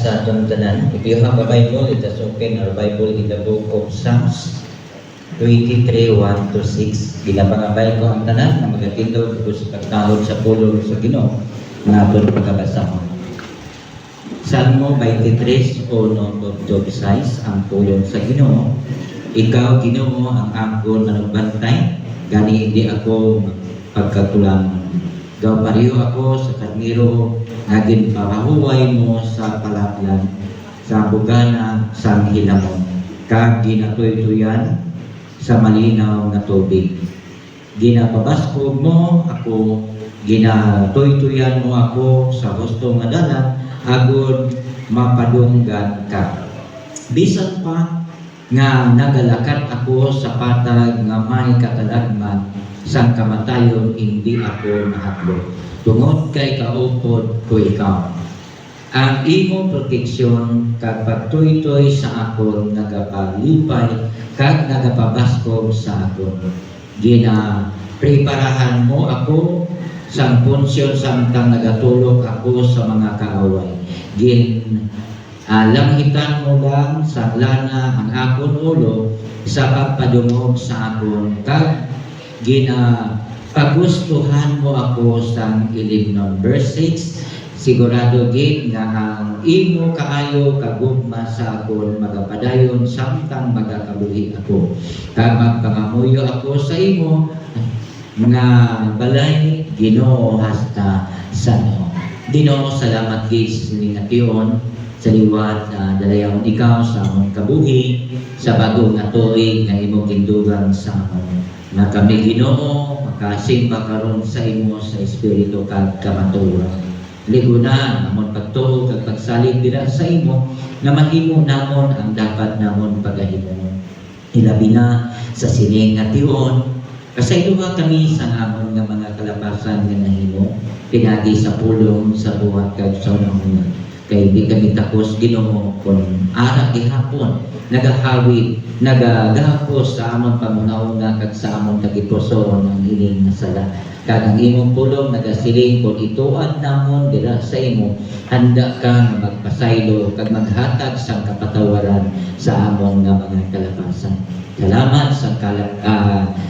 sa atong tanan. If you have a Bible, let us open our Bible in the book of Psalms 23, 1 to 6. Ginapangabay ko ang tanan na magatindog ko sa pagtahod sa pulong sa Ginoo na atong pagkabasahon. Salmo 23, 1 to 6, ang pulong sa Ginoo. Ikaw, Ginoo, ang akon nagbantay, gani hindi ako pagkatulangan. Gaw pariho ako sa karniro, naging parahuway mo sa palaklan, sa bugana, sa hilamon. Kag ginatoy-tuyan sa malinaw na tubig. Ginapabaskog mo ako, ginatoy-tuyan mo ako sa husto nga dalan, agod mapadunggan ka. Bisan pa nga nagalakat ako sa patag nga may katalagman, sang kamatayon hindi ako nahadlok. Tungod kay kaupod ko ikaw. Ang imo proteksyon kag pagtuytoy sa akon nagapalipay kag nagapabaskog sa akon. Gina-preparahan mo ako sang punsyon samtang nagatulog ako sa mga kaaway. Langhitan mo lang sa lana ang akon ulo sa pagpadungog sa akon kag ginapagustuhan mo ako sa ilignon. Verse 6, sigurado gid nga ang imo kaayo kagugma sa akon magapadayon samtang magakabuhi ako. Kag magpangamuyo ako sa imo nga balay, Ginoo hasta sa no. Ginoo, salamat gid sa ningation sa liwat dalayaw ikaw sa among kabuhi sa bagong nga tuig nga imo kindugang sa amon. Na kami Ginoo makasimba karon sa imo sa espiritu kag kamatuoran. Liguna namon pagtuo kag pagsalig dira sa imo na mahimo namon ang dapat namon pagahimon. Ilabi na sa sining nga tion kasayduha kami sa amon nga mga kalapasan nga nahimo pinagi sa pulong sa buhat kag sa unahon. Kay di kami takos Ginoo kun ara gihapon nagahawid nagagapos sa amon pamunauna kag sa amon kagipuson ang ining nasala. Kag ang imong pulong nagasiling kung ituad namon dira sa imo, handa ka nga magpasaylo kag maghatag sang kapatawaran sa amon nga mga kalapasan. Salamat sa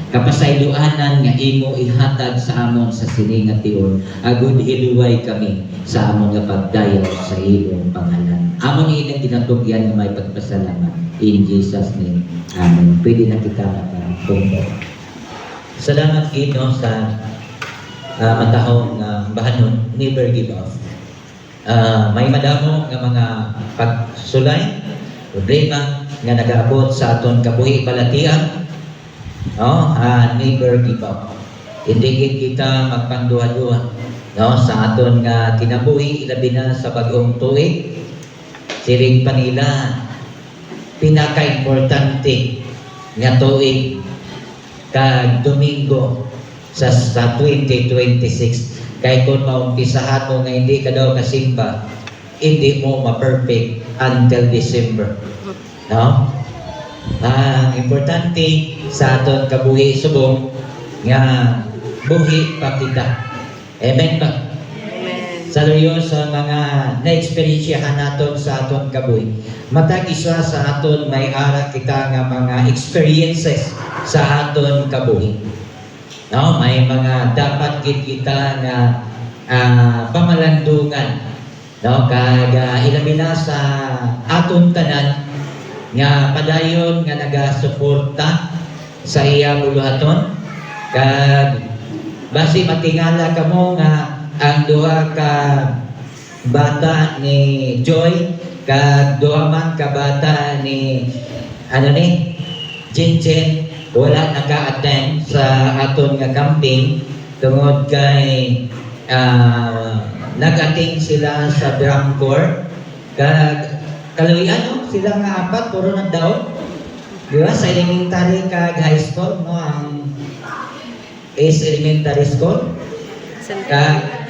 kapasayloanan nga imo ihatag sa amon sa sining nga tion, agud hiluway kami sa amon nga pagdayon sa imong pangalan. Amon ining ginatugyan nga may pagpasalamat. In Jesus' name, Amen. Pwede na kita makatungkol. Salamat Ginoo sa matahong bahanon, never give up. May madamo nga mga pagsulay, problema nga nag-aabot sa aton kabuhi palatian. Never give up. Hindi kita magpanduha-duha sa aton nga kinabuhi, ilabi na sa bagong tuig. Siring panila pinaka-importante nga tuig kag Domingo sa 2026. Kay kung maumpisahan mo nga hindi ka daw kasimba, hindi mo ma-perfect until December. Importante sa aton kabuhi subong nga buhi pa kita. Amen ba? Sa luyo sa mga na-experiensyahan naton sa aton kabuhi. Matag isa sa aton may ara kita nga mga experiences sa aton kabuhi. May mga dapat kita nga pamalandungan. Kag ilabi na sa aton tanan nga padayon nga nagasuporta sa iya buluhaton. Kag basi matingala kamo nga ang duha ka bata ni Joy kag duha man ka bata ni Jinjen wala naka-attend sa aton nga camping tungod kay nag-attend sila sa drum corps kag kaluyan sila nga apat puro nagdaog diba sa elementary kag high school ang elementary school kag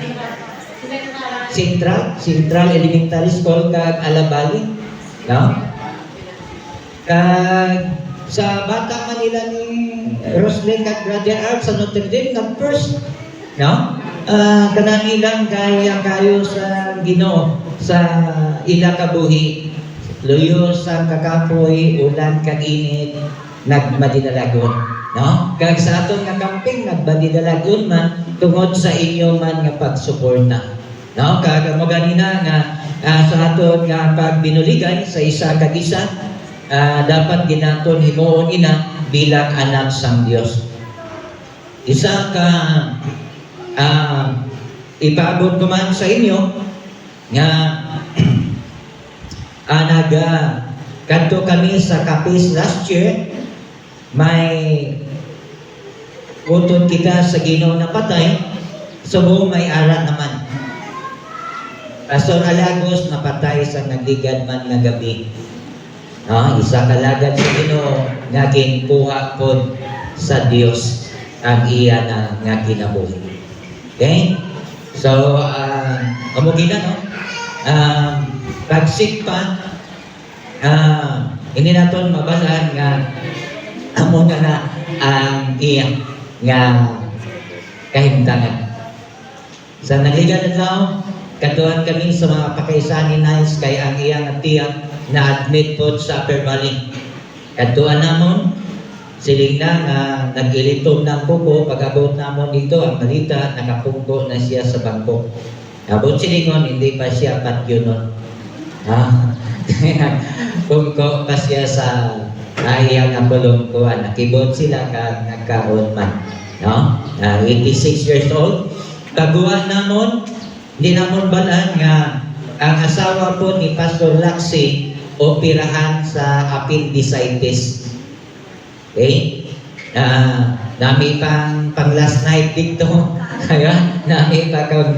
Central Elementary School kag Alabali kag sa bata Manila ni Roslyn kag Brother Art sa Notre Dame nag-first Kanang ilang kayo sa Ginoo sa ila kabuhi, luyo sa kakapoy, ulan kaginit, nagmadidalagon. No? Kag sa aton nga camping, nagmadidalagon man tungod sa inyo man nga pagsuporta. No? Kag mo ganina nga sa aton nga pagbinuligay sa isa kag isa, dapat ginaton himuon ina bilang anak sang Dios. Isa ka ipaabot ko man sa inyo nga kanto kami sa Capiz last year, may utod kita sa Ginoo na patay, subo may ara naman. Pastor Alagos napatay sa nagligad man nga gabi. Isa kalagad sa Ginoo nga ginkuha pod sa Dios ang iya na nga kinabuhi. Okay? So, amugina, no? Pagsik pa, hindi natin mabalaan nga amo na ang iya nga kahimtangan. Sa naligan na katuan kami sa mga pakaisan ni Nice kay ang iya nga tiyak na admit po sa Upper Valley. Katuan namon, siling na nag-ilitom ng kuko, pag-abot namon dito, ang balita, nakapungko na siya sa bangko. Abot silingon, hindi pa siya patyonon. Pungko pa siya sa ayang ang bulungkuan. Nakibot sila nagkaon man. No? 86 years old. Taguan namon, hindi namon balaan nga ang asawa po ni Pastor Laxi operahan sa appendicitis. Okay? Nami pang last night dito. Kaya, nami pa kaon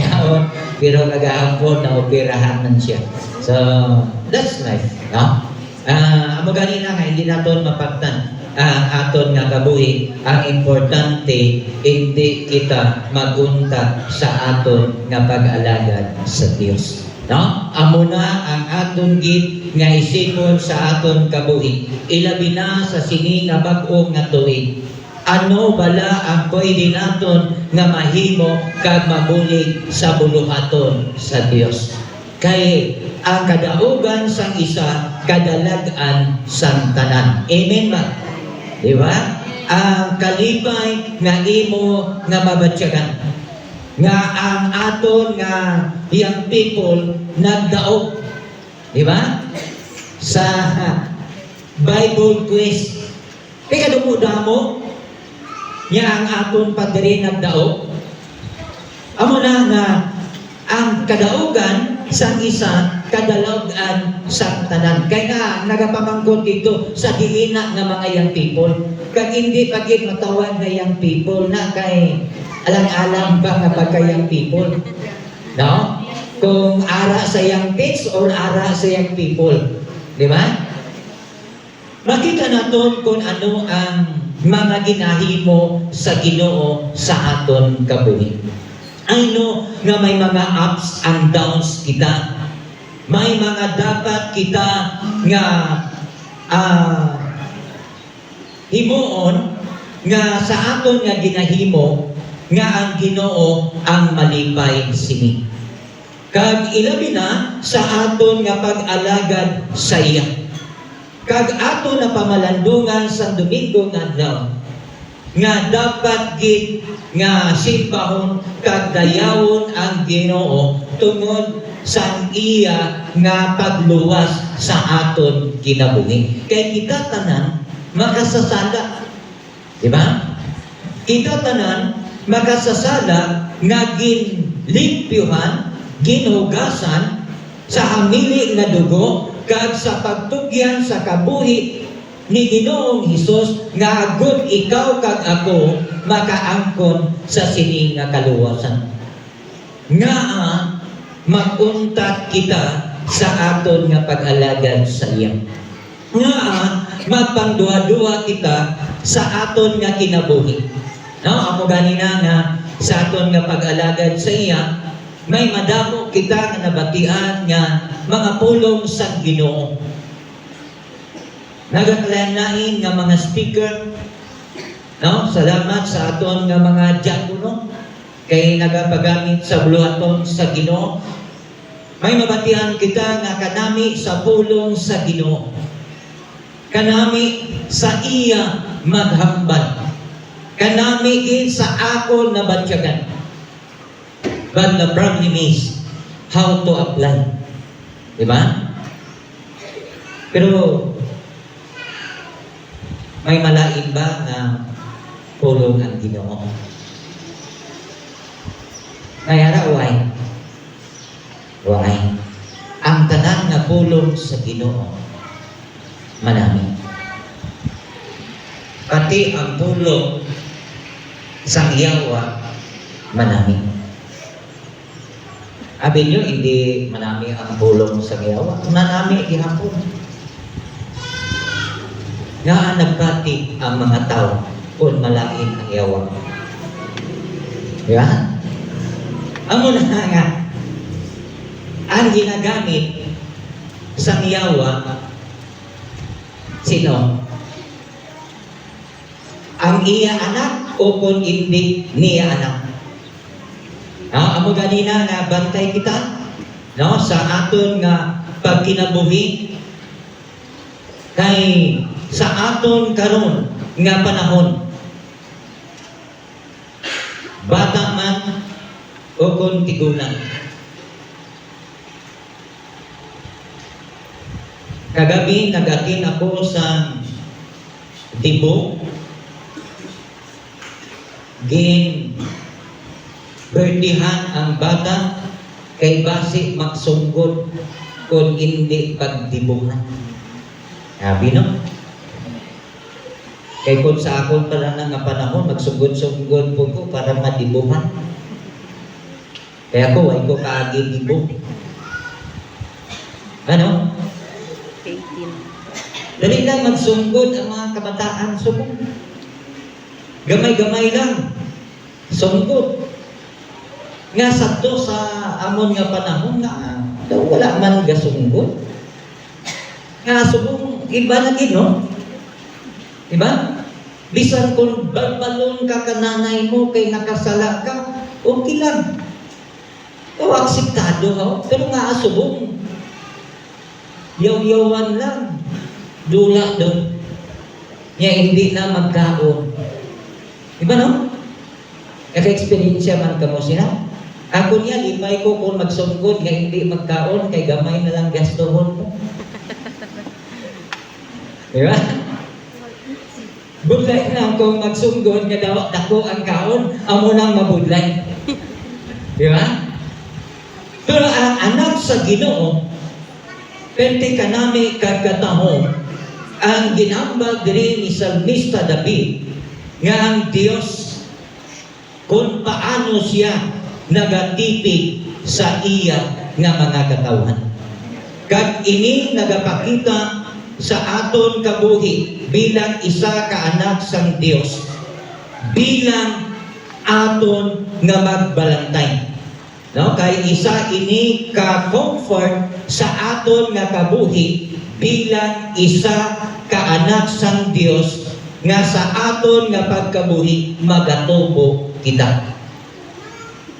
pero kagahapon na operahan man siya. So, that's life. No? Amo ganina nga, hindi natin mapagtan aton nga kabuhi. Ang importante, hindi kita magunta sa aton nga pag-alagad sa Dios. No? Amo na ang aton gid nga isipon sa aton kabuhi. Ilabi na sa sini nga bag-o nga tuig. Ano bala ang pwede naton nga mahimo kag mabulig sa buluhaton sa Dios? Kay ang kadaugan sang isa, kadalagan sang tanan. Amen ba? Di ba? Ang kalipay nga imo nga mabatyagan. Nga ang aton nga young people nagdaog. Di ba? Sa Bible quiz. Kaya dumudamo nga ang aton padre nagdaog. Amo na nga ang kadaugan sang isa, kadalagan sang tanan. Kaya nga nagapamangkot dito sa diina nga mga young people. Kag hindi pagit matawag nga young people na kay alang-alang ba nga pagka young people. No? Kung ara sa young kids or ara sa young people. Di ba? Makita natin kung ano ang mga ginahimo sa Ginoo sa aton kabuhi. Ano nga may mga ups and downs kita. May mga dapat kita nga himuon nga sa aton nga ginahimo nga ang Ginoo ang malipay sini. Kag ilabi na sa aton nga pag-alagad sa iya. Kag aton na pamalandungan sa Domingo nga adlaw nga dapat gid nga simbahon kag dayawon ang Ginoo tungod sa iya nga pagluwas sa aton kinabuhi. Kay kita tanan makasasala. Di ba? Kita tanan makasasala nga ginlimpyuhan, ginhugasan sa hamili nga dugo kag sa pagtugyan sa kabuhi ni Ginoong Hesus nga agud ikaw kag ako makaangkon sa sini nga kaluwasan. Nga maguntat kita sa aton nga pag-alagad sa iya. Nga magpangduha-duha kita sa aton nga kinabuhi. No, amo ganina nga sa aton nga pag-alagad sa iya, may madamo kita nga nabatian nga mga pulong sa Ginoo. Nagakalain nga mga speaker, no? Salamat sa aton nga mga diakono kay nagapagamit sa buluhaton sa Ginoo. May mabatihan kita nga kanami sa pulong sa Ginoo. Kanami sa iya maghambal. Kanami gid sa ako na batyagan. But the problem is how to apply. Diba? Pero may malain ba na pulong ang Ginoo? Ngayara, why? Why? Ang tanan na pulong sa Ginoo, manami. Pati ang pulong sa Yawa, manami. Abi nyo, hindi manami ang pulong sa Yawa. Manami, ihapon. Nga nagpati ang mga tao kung malain ang Yawa. Diba? Amo na nga, ang ginagamit sa Yawa, sino? Ang iya anak o kung hindi niya anak? Amo ganina nga bantay kita, no, sa aton nga pagkinabuhi, kay sa aton karon nga panahon, bata man o kung tigulang. Kagabi nag-atin ako sa Tibo, birthdihan ang bata kay base magsunggod kung hindi pagdibuhan. Sabi no? Kay kung sa akong pala nga panahon, magsunggod-sunggod po ko para madibuhan. Kaya ko, ay ko kaagi dibo. Ano? 18. Dali lang magsunggod ang mga kabataan subong. Gamay-gamay lang. Sunggod. Nga sakto sa amon nga panahon nga wala man gasunggod. Nga subong iba na gid, no? Diba? Bisan kung balbalon ka kananay mo kay nakasala ka, okay lang. O akseptado ha. Pero nga subong yaw-yawan lang. Dula doon. Nga hindi na magkaon. Diba no? Naka-experience man ka mo sila. Ako niya, lipay ko kung magsungkod nga hindi magkaon, kay gamay na lang gastohon mo. Diba? Budlay lang kung magsunggod nga daw dako ang kaon, amo nang mabudlay. Diba? Pero ang anak sa Ginoo, pwede ka nami kagkataho, ang ginambag diri ni Salmista David, nga ang Diyos, kung paano siya nagatipid sa iya nga mga katawhan. Kag ini nagapakita sa aton kabuhi bilang isa ka anak sang Dios, bilang aton nga magbalantay. No, kay isa ini ka comfort sa aton nga kabuhi bilang isa ka anak sang Dios nga sa aton nga pagkabuhi magatubo kita.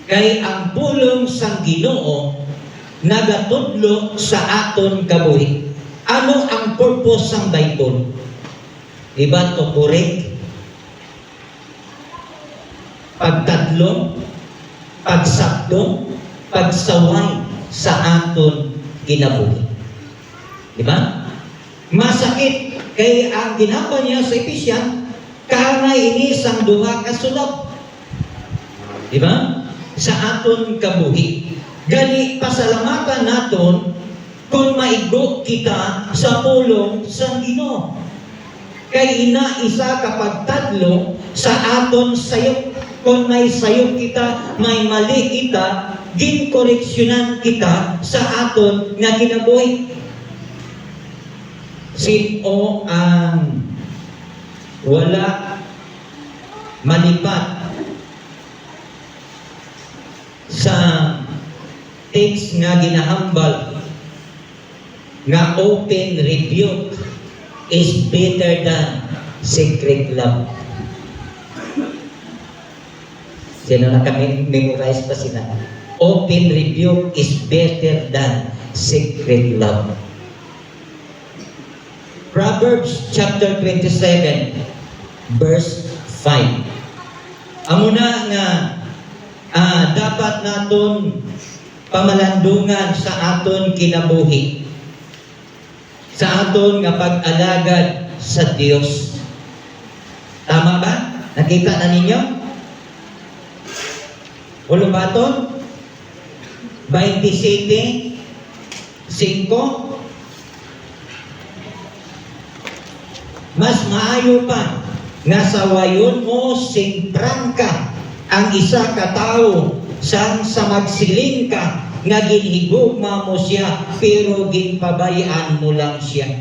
Kay ang pulong sang Ginoo nagatudlo sa aton kabuhi. Ano ang purpose ng Bible? Diba? To correct, pagtadlo, pagsakto, pagsaway sa aton kinabuhi. Diba? Masakit kay ang ginapa niya sa Ephesians, kaangay ini sang duha ka sulab. Diba? Sa aton kabuhi. Gani pasalamatan naton kung maigo kita sa pulong sa Ginoo. Kay ina isa kapag tadlo sa aton sayop. Kung may sayop kita, may mali kita, ginkoreksyonan kita sa aton nga kinabuhi. Sino ang wala malipat sa text nga ginahambal nga open rebuke is better than secret love. Sino naka-memorize pa sila? Open rebuke is better than secret love. Proverbs chapter 27, verse 5. Amo na nga dapat naton pamalandungan sa aton kinabuhi, sa aton nga pag-alagad sa Dios. Tama ba? Nakita na ninyo? Ulo ba ito? 27, 5. Mas maayo pa nga sawayon mo sing prangka ang isa ka tawo sang sa magsiling ka nga ginhigugma mo siya pero ginpabayaan mo lang siya.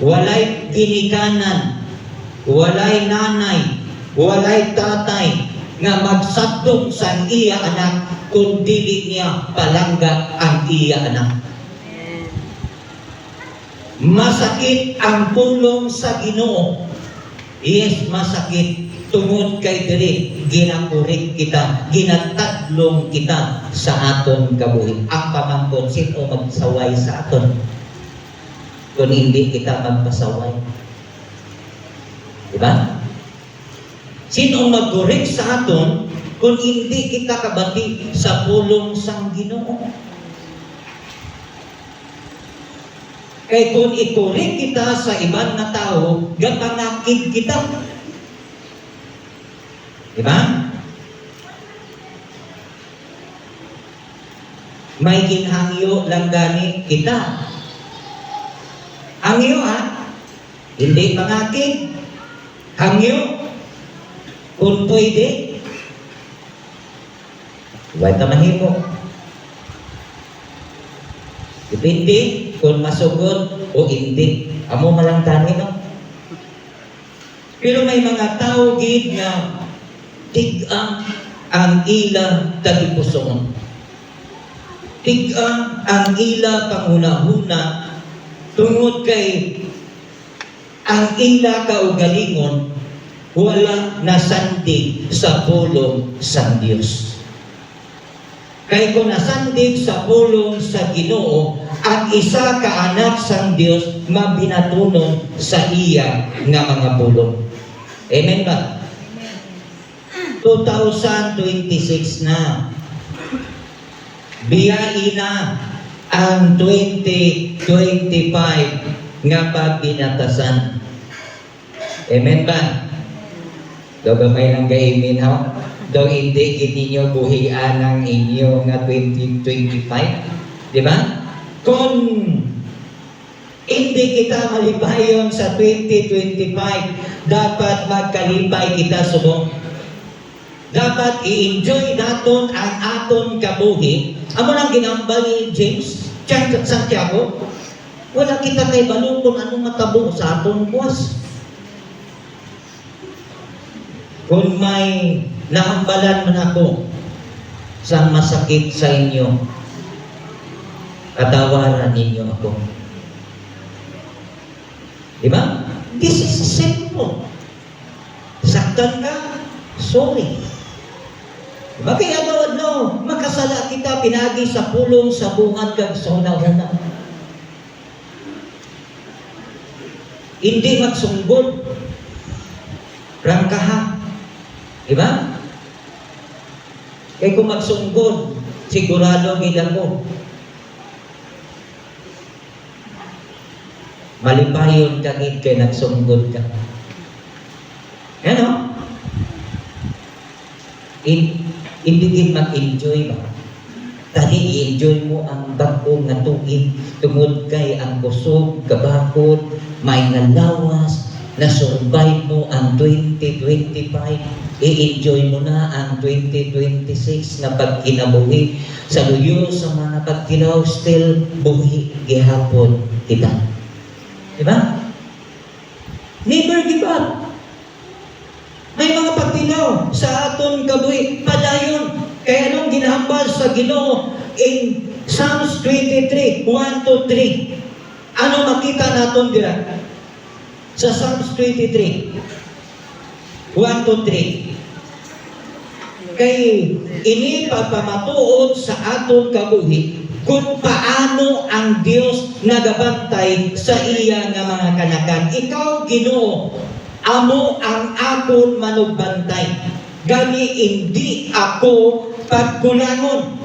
Walay ginikanan, walay nanay, walay tatay nga magsabdong sa iya anak kung dili niya palangga ang iya anak. Masakit ang pulong sa Ginoo. Yes, masakit. Tungod kay diri ginakurik kita, ginatadlong kita sa aton kabuhi. Ang pamangkon, sino magsaway sa aton kung hindi kita magpasaway? Diba? Sino magkurik sa aton kung hindi kita kabati sa pulong sang Ginoo? Kaya kung ikurik kita sa ibang na tao, gapangakid kita. Diba? May ginhangyo lang gani kita. Hangyo hindi pangakid. Hangyo, kung pwede, huwag ka mahimo. Depende kung masugod o hindi. Amo malang tani, no? Pero may mga tao gid nga tig-ang ang ila tagipusoon. Tig-ang ang ila panguna-huna tungod kay ang ila kaugalingon wala nasandig sa pulong sa Dios. Kay kung nasandig sa pulong sa Ginoo, ang isa ka anak sang Dios mabinatunon sa iya nga mga pulong. Amen ba? 2026 na. Biyain na ang 2025 nga pagbinatasan. Amen ba? Dogamay lang ka-amen ha? Daw hindi kininyo buhian ang inyo nga 2025. Di ba? Kung hindi kita malipayon sa 2025, dapat magkalipay kita subong. Dapat i-enjoy naton ang aton kabuhi. Amo lang ginambal ni James Santiago. Wala kita kay balong kung anong matabo sa aton buwas. Kung may nahambalan man ako sa masakit sa inyo, katawaran ninyo ako. Diba? This is simple. Saktan ka, sorry. Diba? Kaya no, makasala kita pinagi sa pulong sa bungat kag sona-una. Hindi magsunggod. Rangkaha. Diba? Kaya kung magsunggod, sigurado gila ko. Malipayon ka gid kay nagsunggod ka. Yan o? Hindi gid mag-enjoy ba? Tani i-enjoy mo ang bago nga tugig tungod kay ang kusog, kabakot, may nalawas, na-survive mo ang 2025, i-enjoy mo na ang 2026 na pagkinabuhi sa luyo sa mga pagkilaw still buhi gihapon kita. Diba? Never give up. May mga pagkilaw sa aton kabuhi padayon. Kaya anong ginahambal sa Ginoo in Psalms 23, 1-3. Ano makita naton dira? Sa Psalms 23, 1 to 3. Kay ini pagpamatuod sa aton kabuhi kung paano ang Dios nagabantay sa iya nga mga kanakan. Ikaw, Ginoo, amo ang akon manugbantay. Gani hindi ako pagkulangon.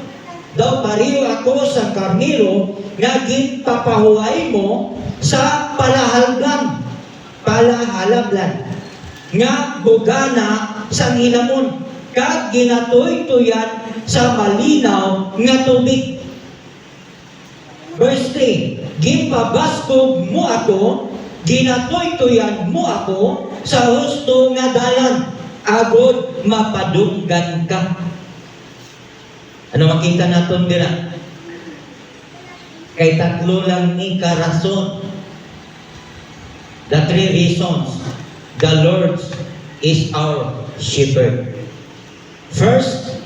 Daw pariyo ako sa karniro nga ginpapahuay mo sa palahalablan nga bugana sa hilamon kag ginatoy-tuyan sa malinaw nga tubig. Verse 3, gipabaskog mo ako, ginatoy-tuyan mo ako sa husto nga dalan, agod mapadunggan ka. Ano makita naton dira? Kay tatlo lang ni karason. The 3 reasons. The Lord is our shepherd. First,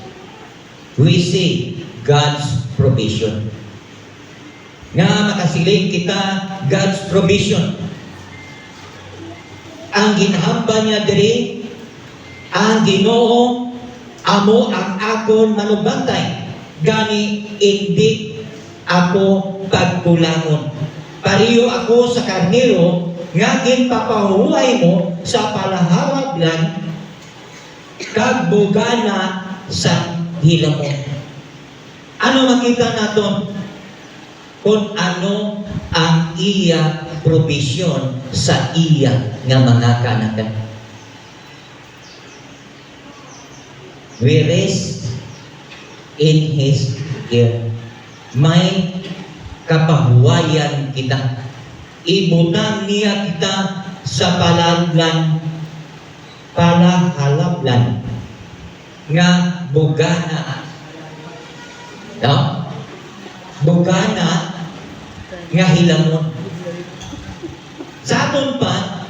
we see God's provision. Nga makasiling kita God's provision. Ang ginhamba niya diri, ang Ginoo amo ang akon manugbantay. Gani hindi ako pagkulangon. Pariyo ako sa karniro nga ginpapahuway mo sa palahalablan kag bugana sa hilamon. Ano makita naton? Kung ano ang iya provision sa iya nga mga kanakan. We rest in His care. May kapahuwayan kita. Ibutang niya kita sa palahalablan nga bugana. No? Bugana nga hilamon. Sa aton pa,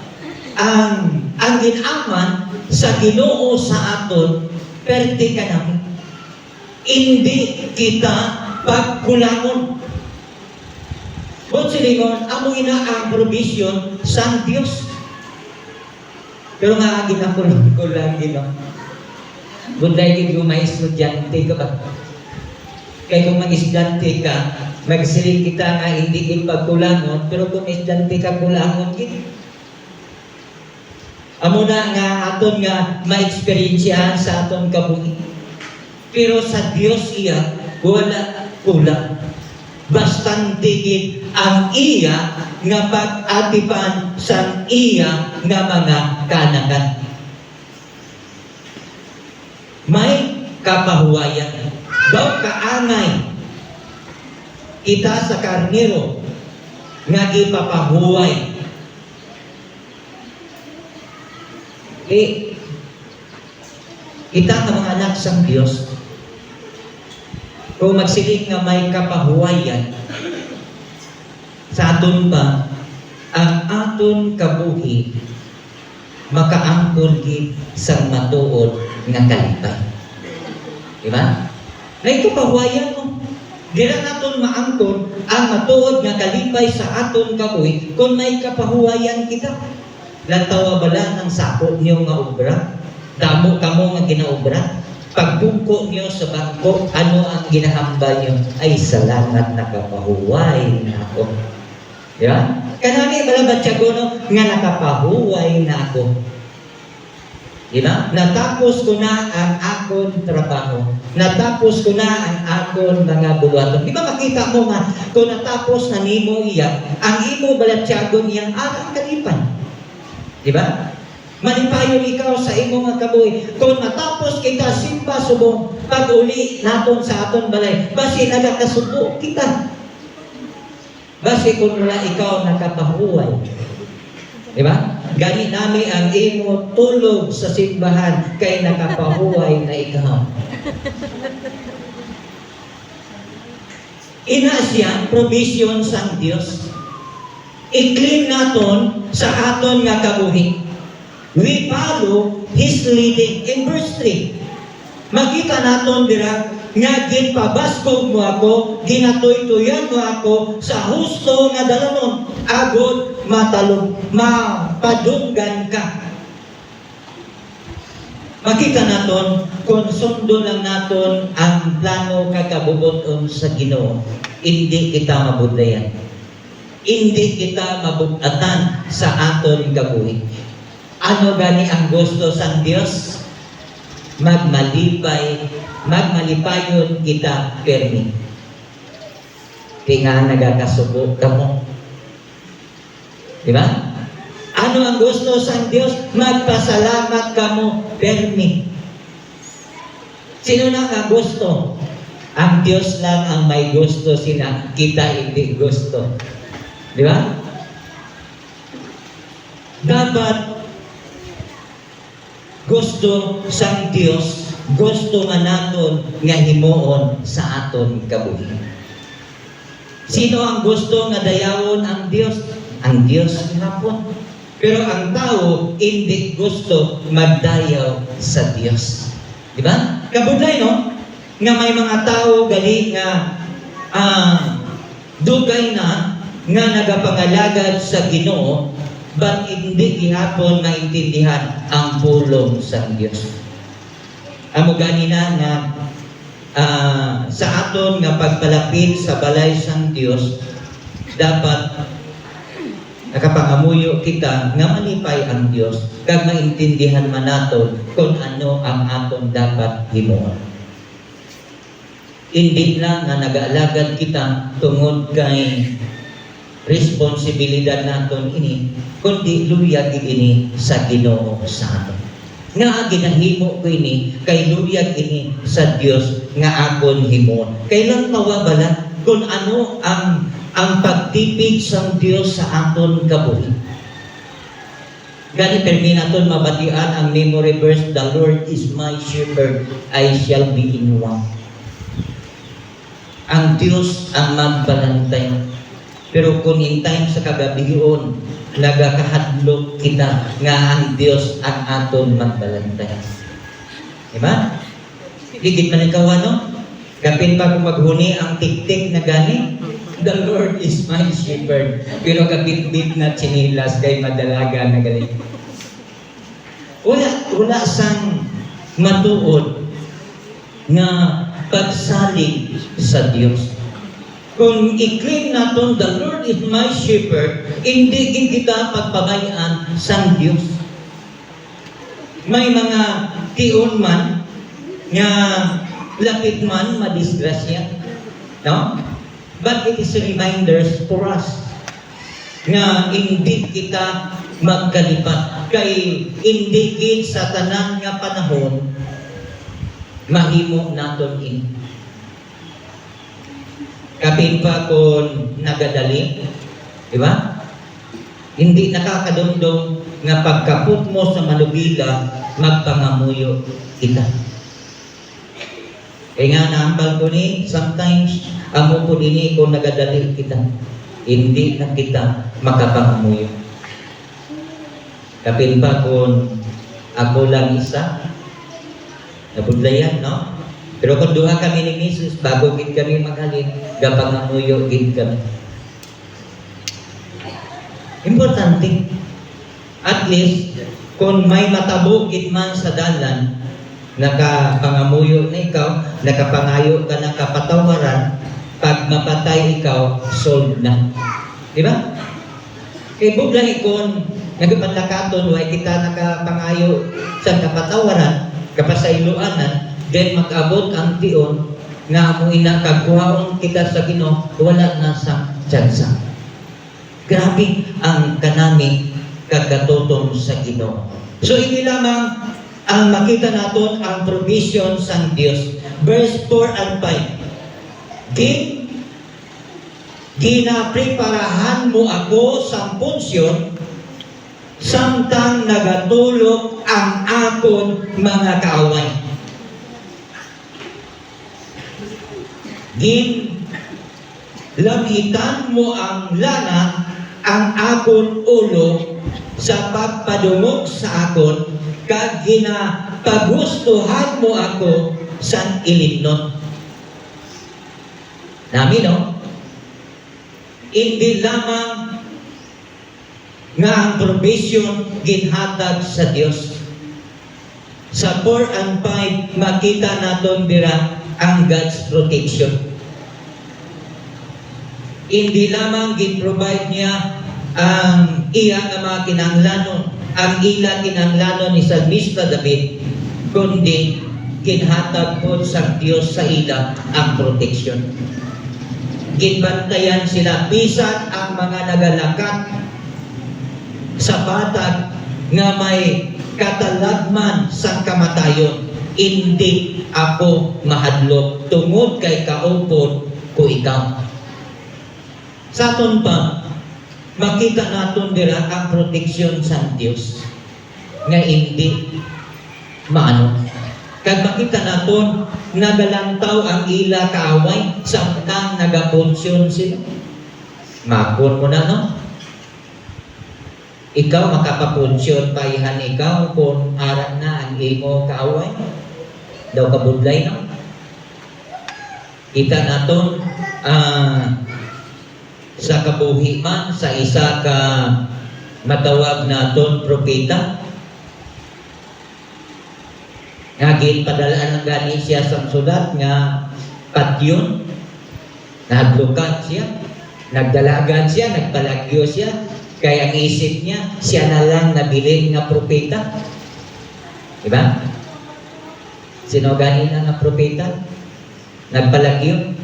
ang ginaman sa Ginoo sa aton, perte ka namin. Hindi kita pagkulangon. But silingon, amo ina ang provision sa Dios. Pero nga agin ako lang ko lagi no. Good like yung may estudyante ka ba? Kaya kung mag-estudyante ka, magsiling kita nga hindi ipagkulangon, pero kung estudyante ka kulangon, amo na nga aton nga ma-experiensyahan sa aton kabuhi. Pero sa Dios iya, wala kulang. Bastante gid ang iya nga pag-atipan sa iya nga mga kanakan. May kapahuwayan. Daw kaangay kita sa karniro nga gipapahuway. Kita nga mga anak sang Dios, kung magsiling nga may kapahuwayan, sa aton ba, ang aton kabuhi, makaangkon gid sa matuod nga kalipay. Diba? May kapahuwayan mo. Dira naton maangkon ang matuod nga kalipay sa aton kabuhi kung may kapahuwayan kita. Lantawa bala ng sako niyo nga obra? Damo kamo nga ginaobra? Pagbungko niyo sa bangko, ano ang ginahamba niyo? Ay, salamat nakapahuway na ako. Diba? Kanami bala batyagono nga nakapahuway na ako. Diba? Natapos ko na ang akon trabaho. Natapos ko na ang akon mga buluhaton. Di ba makita mo nga, kung natapos na nimo iya, ang imo balatyagon iyang ang kalipan. Diba? Malipayon ikaw sa imo nga kabuhi. Kung natapos kita simba subong pag-uli naton sa aton balay, basi nagakasubo kita. Basi kung wala ikaw nakapahuway. Diba? Gani nami ang imo tulog sa simbahan kay nakapahuway na ikaw. Ina siya provision sang Dios. I-claim naton sa aton nga kabuhi. We follow His leading. In verse 3, makita naton dira nga ginpabaskog mo ako, ginatoy-tuyan mo ako sa husto nga dalanon, agod mapadunggan ka. makita naton kung sundo lang naton ang plano kakabubuton sa Ginoo, hindi kita mabudlayan. Hindi kita mabugatan sa aton kabuhi. Ano gani ang gusto sa Dios? Magmalipayon kita permi. Di nga nagakasubo ka mo. Di ba? Ano ang gusto sa Dios? Magpasalamat ka mo permi. Sino na ang gusto? Ang Diyos lang ang may gusto, sila kita hindi gusto. Di ba? Dapat gusto sa Dios, gusto nga naton nga himuon sa aton kabuhi. Sino ang gusto nga dayawon ang Dios? Ang Dios hapon. Pero ang tao hindi gusto magdayaw sa Dios. Di ba? Kabudlay, no? Nga may mga tao gali nga dugay na nga nagapangalagad sa Ginoo, but hindi gihapon maintindihan ang pulong sa Dios. Amo ganina nga sa aton nga pagpalapit sa balay sang Dios, dapat nakapangamuyo kita nga malipay ang Dios kag maintindihan man naton kung ano ang aton dapat himuon. Hindi lang nga nag-aalagad kita tungod kay responsibilidad naton ini, kundi luyag ini sa Ginoo sa aton. Nga ginahimo ko ini, kay luyag ini sa Dios nga akon himon. Kailan mawabala kung ano ang pagtipid sa Dios sa aton kabuhi. Gani permi naton mabatian ang memory verse, the Lord is my shepherd, I shall be in want. Ang Dios ang magbalantay. Pero kung in time sa kagabion, nagakahadlok kita nga ang Dios ang aton magbalantay. Diba? Higit man ikaw ano? Kapin pa kung maghuni ang tiktik na gani, the Lord is my shepherd. Pero kapit-bit na chinilas kay madalaga na galing. Wala sang matuod nga pagsalig sa Dios. Kung i-claim natin, the Lord is my shepherd, hindi kita pagpabayaan sa Diyos. May mga tiyon man, nga lapit man, madisgrasya. No? But it is reminders for us nga hindi kita magkalipat. Kay indicate sa tanan nga panahon, mahimo naton ini. Kapin pa kung nagadali, di ba? Hindi nakakadumdum nga pagkaput mo sa malubila, magpangamuyo kita. Kaya nga naambal ko ni, sometimes, amo po dini kung nagadali kita. Hindi na kita makapangamuyo. Kapin pa kung ako lang isa, nabudlayan, no? Pero kung duha kami ni Jesus, bago gid kami maghalin, gapangamuyo gid kami. Importante. At least, kung may matabo gid man sa dalan, nakapangamuyo na ikaw, nakapangayo ka ng kapatawaran, pag mapatay ikaw, solved na. Di ba? Kaya buglang ikon, nagpanlakaton, way kita nakapangayo sa kapatawaran, kapasailuanan, then mag-abot ang tiyon nga mo inakagwaon kita sa Ginoo, wala na sa tsansa. Grabe ang kanami kagatutom sa Ginoo. So hindi lamang ang makita naton ang provision sa Dios. Verse 4 and 5. Ginapreparahan mo ako sa punsyon samtang nagatulog ang akon mga kaaway. Lamitan mo ang lana ang akon ulo sa pagpadungog sa akon, kag ginapagustuhan mo ako sa ilimnon. Nami, no? Hindi lamang nga ang provision ginhatag sa Dios. Sa 4 and 5, makita naton dira ang God's protection. Hindi lamang gin-provide niya ang iya nga mga kinahanglanon, ang ila kinahanglanon ni Salmista David, kundi ginhatag po sa Dios sa ila ang protection. Ginbantayan sila bisan ang mga nagalakat sa patag nga may katalagman sa kamatayon. Hindi ako mahadlok tungod kay kaupod ko ikaw. Sa aton pa, makita naton dira ang proteksyon sa Dios nga hindi maano. Kag makita naton nagalantaw ang ila kaaway samtang nagapunsyon sila. Makon mo na, no? Ikaw makapapunsyon payihan ikaw kung aran na ang imo kaaway. Daw kabudlay, no? Kita naton sa kabuhi man sa isa ka matawag naton propeta nga ginpadalaan ang gani siya sa sulat nga patyon, naglukat siya, nagdalagan siya, nagpalagyo siya, kaya ang isip niya siya na lang nabilin nga propeta, diba? Sino gani na nga propeta? Nagpalagyo,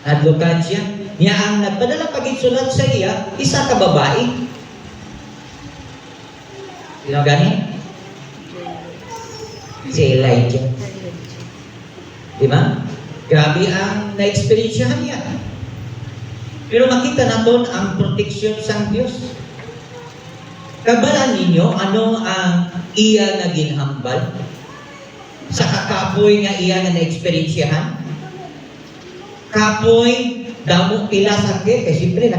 naglukat siya, niya ang nagpadala pagitsulat sa iya, isa ka babae. Sino gani? Si Elijah. Diba? Grabe ang na-experiensyahan niya. Pero makita natin ang proteksyon sa Diyos. Kabalan ninyo, ano ang iya na ginhambal? Sa kakapoy nga iya na na-experiensyahan? Kapoy, damo pila sakit, kasi siyempre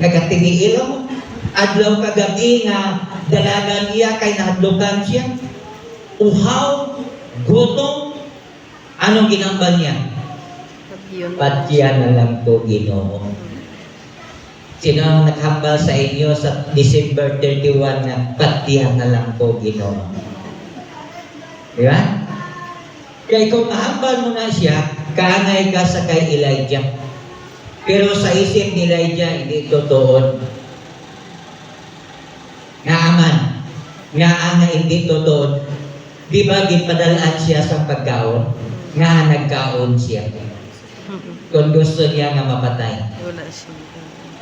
nagatingiil mo. Adlaw kagabi nga dalagan iya kay nahadlukan siya. Uhaw, gutom, anong ginambal niya? Patya na lang to, Ginoo. Sino ang naghambal sa inyo sa December 31 na patya na lang to, Ginoo? Di ba? Kaya kung mahambal mo na siya, kaangay ka sa kay Elijah. Pero sa isip ni Elijah, hindi totoo. Nga aman, nga angay hindi totoo. Di ba gipadalaan siya sa pagkaon? Nga nagkaon siya. Kung gusto niya nga mapatay.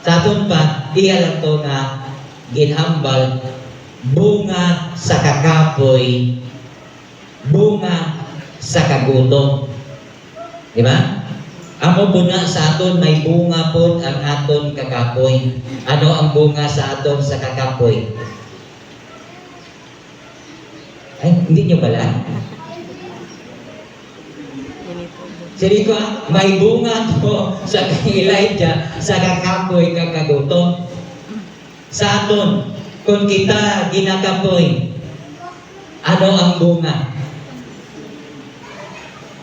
Sa aton pa, iya lang to nga ginhambal bunga sa kakapoy, bunga sa kagutom. Di ba? Amo po na sa aton may bunga po ang aton kakapoy. Ano ang bunga sa aton sa kakapoy? Ay, hindi nyo pala. Siri ko, may bunga to sa Elijah sa kakapoy kakagutom. Sa aton, kung kita ginakapoy, ano ang bunga?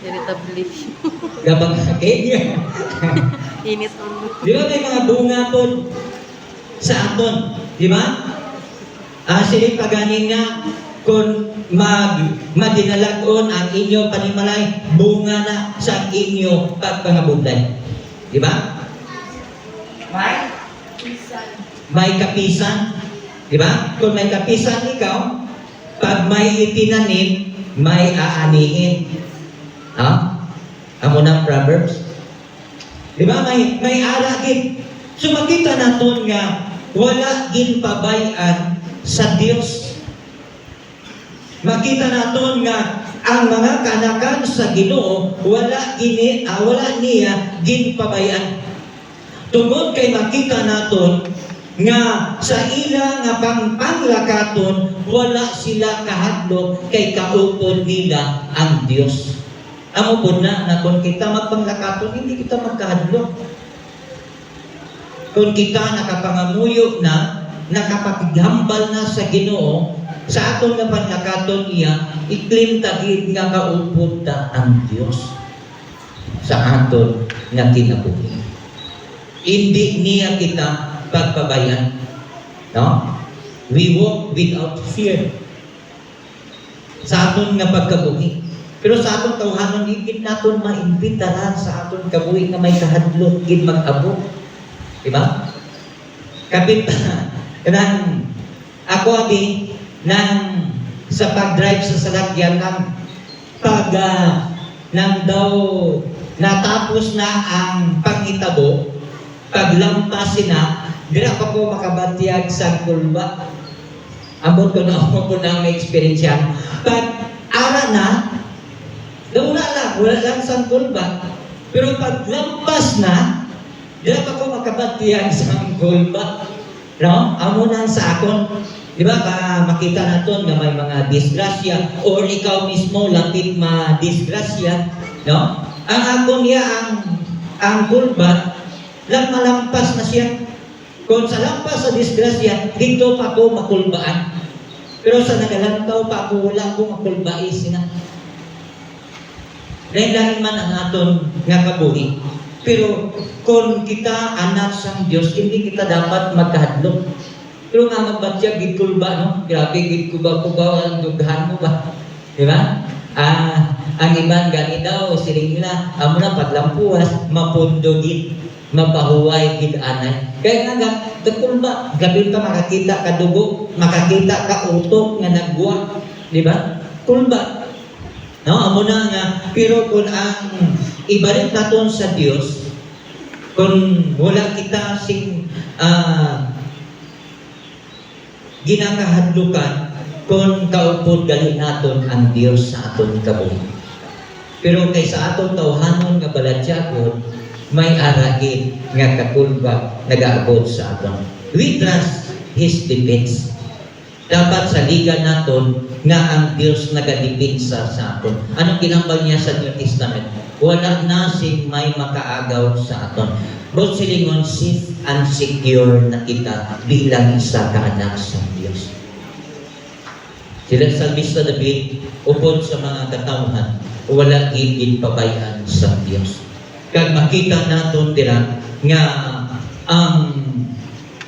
Irritability. Gabang sakit niya. Init ulo. Di ba may mga bunga po sa aton? Di ba? Siri paganin nga, kung madinalagon ang inyo panimalay, bunga na sa inyo pagpangabudlay. Di ba? May kapisan. Di ba? Kung may kapisan ikaw, pag may itinanim, may aanihin. Ha? Amo ng Proverbs. Di ba? May aragin. So makita natin nga, wala ginpabayan sa Diyos. Makita naton nga ang mga kanakan sa Ginoo wala niya ginpabayan. Tungod kay makita naton nga sa ila nga panglakaton wala sila kahadlok kay kaupod nila ang Dios. Amo pud na kung kita magpanglakaton hindi kita magkahadlok. Kung kita nakapangamuyo na, nakapaghambal na sa Ginoo, sa aton nga panlakaton niya, iklim tagid nga kaupod ta ang Dios sa aton nga kinabuhi. Hindi niya kita pagpabayan. No? We walk without fear. sa aton nga pagkabuhi. Pero sa aton tawhanon gid naton maimbitahan sa aton kabuhi nga may kahadlok gid mag-abot. Di ba? Kapit nang ako abi nang sa pag-drive sa salakyan nang pag nang daw natapos na ang pangitabo, paglampasin na, dira pa ko makabatyag sa kulba. Abot ko na ako po na may experience yan. Pag ara na, wala lang sa kulba. Pero pag lampas na, dira pa ko makabatyag sa kulba. No? Amo na sa akon. Di ba, makita naton na may mga disgrasya or ikaw mismo lapit ma-disgrasya. No? Ang akon niya, ang kulba, lang malampas na siya. Kung sa lampas sa disgrasya, dito pa ko makulbaan. Pero sa nagalantaw pa ako, wala ko makulbais na. Lain-lain man ang aton nga kabuhi. Pero kung kita anak sang Diyos, hindi kita dapat magkahadlok. Pero nga magbatyag, gid kulba, no? Grabe, gid kuba-kuba, ang dughan mo ba? Di ba? Ang iban gani daw, siling nila, amo na paglampuas, mapundogin, mapahuway, gid anay. Kaya nga, kulba, gabi pa makakita ka dugo, makakita ka utok nga nagwa. Di ba? Kulba. No, amo na nga, pero kung ang ibalik naton sa Dios, kung wala kita sing ginakahadlukan, kung kaupod gali naton ang Dios sa aton kabuhi. Pero kay sa aton tawhanon nga balatyagon, may aragin nga kakulba nagaabot sa aton. We trust His defense. Dapat sa liga naton nga ang Dios nagadipinsa sa aton. Anong ginambal niya sa New Testament? Wala na sing may makaagaw sa aton. Both silingon, safe and secure na kita bilang isa ka anak sa Diyos. Sila Salmista David, upod sa mga katawhan, wala gid pabayan sa Diyos. Kag makita naton dira nga ang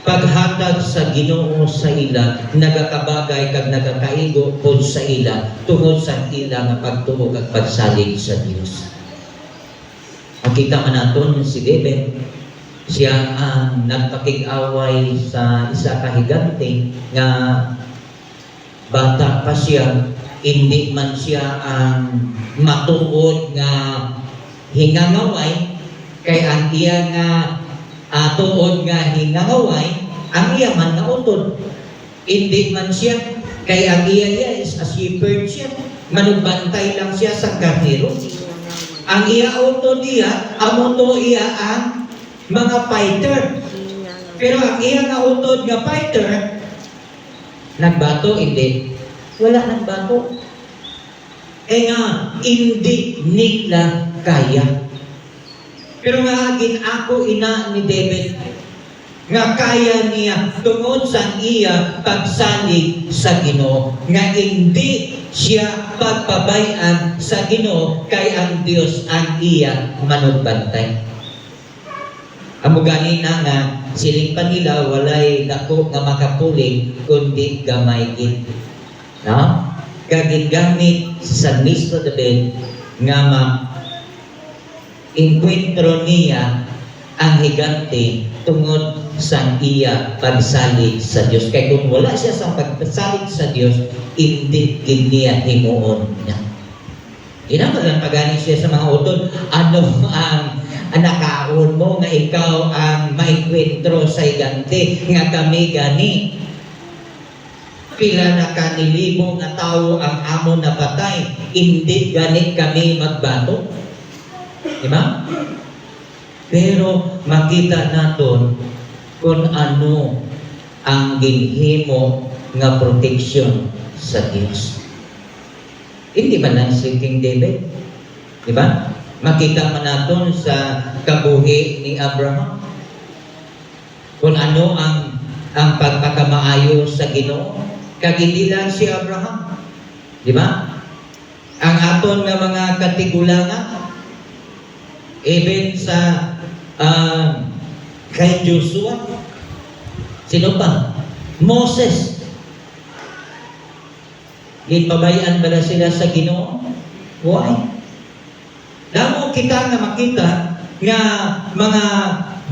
paghatag sa Ginoo sa ila nagakabagay kag nagakaigo pod sa ila tungod sa ila nga pagtuo kag pagsalig sa Dios. Makita man naton si David, siya ang nagpakig-away sa isa ka higante nga bata pa siya, hindi man siya ang matuod nga hingangaway, kay ang iya nga tuod nga hingangaway, ang iya man nautod. Hindi man siya, kay ang iya is a shepherd siya, manugbantay lang siya sa karnero. Ang iya utod iya, amuto iya ang mga fighter. Pero ang iya nga utod nga fighter, nagbato, hindi. Wala nagbato. Nga, hindi nila kaya. Pero nga agin ako ina ni David, nga kaya niya tungod sa iya pagsalig sa Ginoo, nga hindi siya pagpabayan sa Ginoo, kay ang Dios ang iya manugbantay. Amo gani na nga siling pa nila walay dako nga makapuling kundi gamay gid. No? Kag gamit sa Salmista David nga encuentro niya ang higante tungod sa iya pagsalig sa Dios. Kay kung wala siya sa pagsalig sa Dios, hindi gid niya himuon niya. Inamagan pagani siya sa mga utod, ano ang nakaon mo nga ikaw ang maikwentro sa higante nga kami gani. Pila na kanilibo nga tao ang amo na patay, hindi gani kami magbato. Diba? Pero makita naton kung ano ang ginhimo nga protection sa Dios. Hindi ba lang si King David? Diba? Makita man naton sa kabuhi ni Abraham kung ano ang pagpakamaayo sa Ginoo. Kag hindi lang si Abraham. Diba? Ang aton nga mga katigulangan, even sa kay Joshua, sino pa? Moses. Ginpabayan bala sila sa Ginoo? Why? Damo kita nga makita nga mga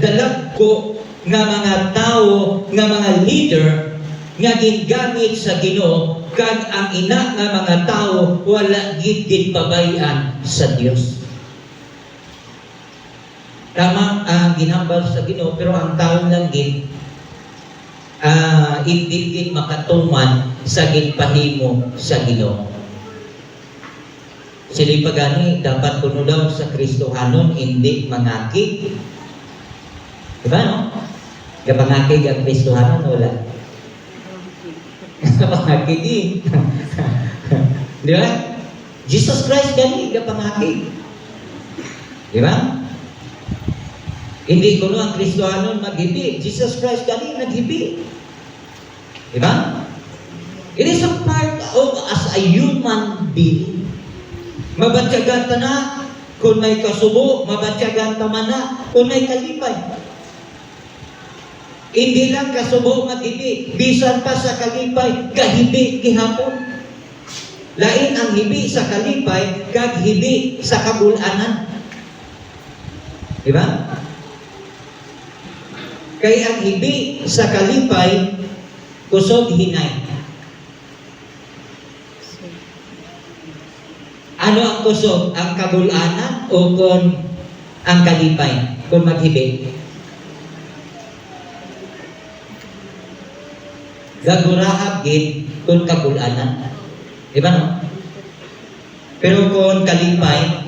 dalagko nga mga tao nga mga leader nga gingamit sa Ginoo kag ang ina nga mga tao wala gid ginpabayan sa Dios. Tama ang ginhambal sa Ginoo pero ang tao lang gid hindi gid makatuman sa ginpahimo sa Ginoo. Sila pagani dapat kuno daw sa Kristohanon hindi mangakig. Diba no? Kapangakig ang Kristohanon wala. Kapangakig din. Di ba? Jesus Christ gani kapangakig. Di ba? Hindi kuno ang Kristohanon maghibi. Jesus Christ gani naghibi. Di ba? It is a part of as a human being. Mabatyagan ta na kung may kasubo, mabatyagan ta man na kung may kalipay. Hindi lang kasubo maghibi, bisan pa sa kalipay, kahibi gihapon. Lain ang hibi sa kalipay, kag hibi sa kabulanan. Diba? Kaya ang hibi sa kalipay, kusog hinay. Ano ang kusog? Ang kabulanan o kung ang kalipay? Kung maghibi? Gagurahab gid kung kabulanan. Diba no? Pero kung kalipay,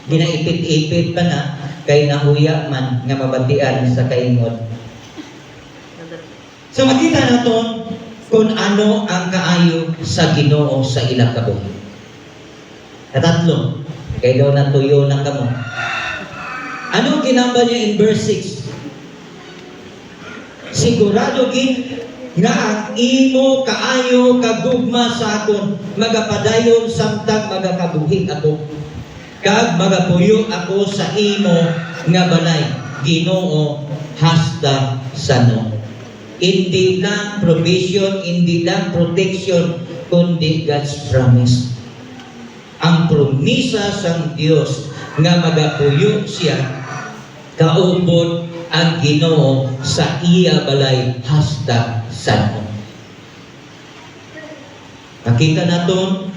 ginaipit-ipit pa na, kay nahuya man nga mabatian sa kaingod. So makita naton kung ano ang kaayo sa Ginoo sa ilang kabuhi. Katatlo, kay daw natuyo ng kamo. Ano ginamba niya in verse 6? Sigurado gid nga ang imo kaayo kagugma sa akon magapadayon samtang magakabuhi ako. Kag magapuyo ako sa imo nga balay, Ginoo hasta sano. Hindi lang provision, hindi lang protection, kundi God's promise. Ang promisa sang Dios nga magapuyo siya kaupod ang Ginoo sa iya balay hasta sano. Nakita naton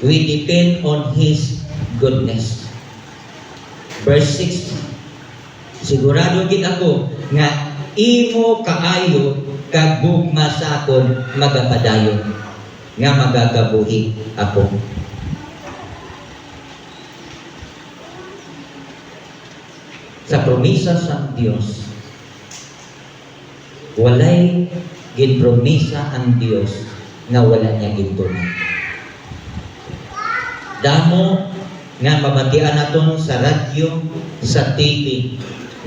we depend on His goodness. Verse 6, sigurado gid ako nga imo kaayo kagugma sa akon magapadayon nga magagabuhi ako. Sa promisa sa Dios, walay ginpromisa ang Dios nga wala niya gintunan. Damo nga mabatian naton sa radyo, sa TV,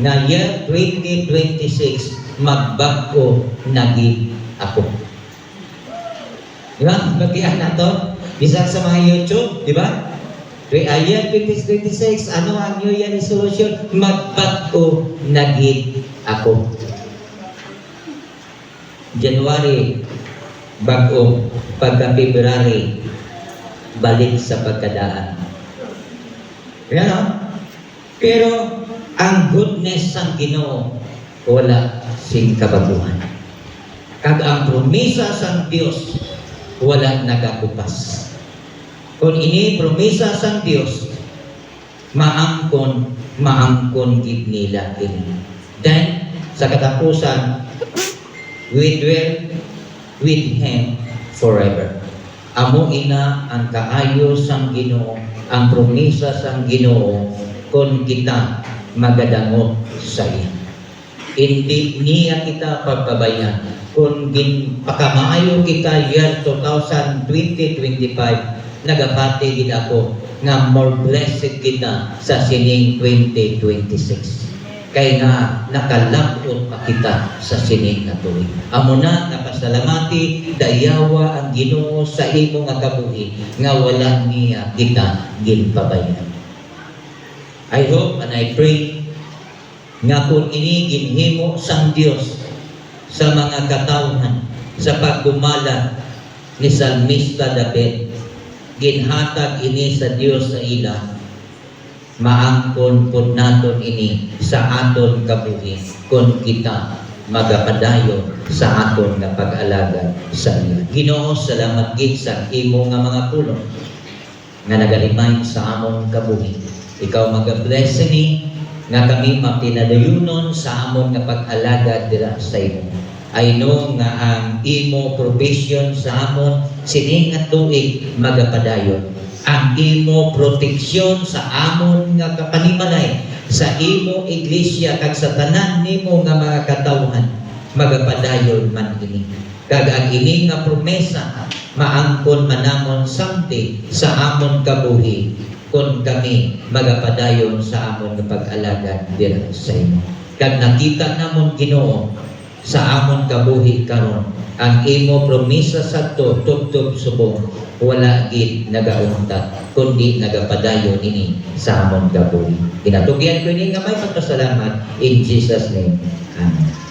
nga year 2026 magbag-o nagi ako. Di ba? Batian naton bisan sa mga YouTube, di ba? Year 2026, ano ang New Year resolution? Magbag-o nagi ako. January, bag-o. Pagka February, balik sa pagkadaan. Yan o. Pero ang goodness ng Ginoo wala sing kabaguhan. Kag ang promisa sang Dios wala nagakupas. Kung ini promisa sang Dios, maangkon gid nila ini. Then sa katapusan, we dwell with Him forever. Amo ina ang kaayo sang Ginoo, ang promisa sang Ginoo kung kita magadango sa iya. Hindi niya kita pagpabayan. Kung pakamaayo kita year 2025, nagapati gid ako nga more blessed kita sa sining 2026. Kaya nga nakalabot pa kita sa sining na tuig. Amo na napasalamati dayawa ang Ginoo sa imo nga kabuhi nga wala niya kita ginpabayan. I hope and I pray nga kung ini ginhimo sang Dios sa mga katawhan sa paggumala ni Salmista David, ginhatag ini sa Dios sa ila, maangkon pud naton ini sa aton kabuhi kun kita magapadayon sa aton nga pag-alagad sa iya. Ginoo, salamat gid sa imo nga mga pulong nga nagalimay sa amon kabuhi. Ikaw mag-bless ni nga kami mapinadayunon sa amon nga pag-alagad dira sa imo. I know nga ang imo provision sa amon sini nga tuig magapadayon. Ang imo proteksyon sa amon nga kapanimalay sa imo iglesia kag sa tanan nimo nga mga katawhan magapadayon man ini. Kag ang ini nga promesa maangkon manamon someday sa amon kabuhi kung kami magapadayon sa amon nga pag-alagad dira sa imo. Kag nakita namon Ginoo sa amon kabuhi karon ang imo promesa sadto tubtob subong wala gid nagauntat kundi nagapadayon ini sa amon kabuhi. Ginatugyan ko ini nga may pagpasalamat in Jesus name. Amen.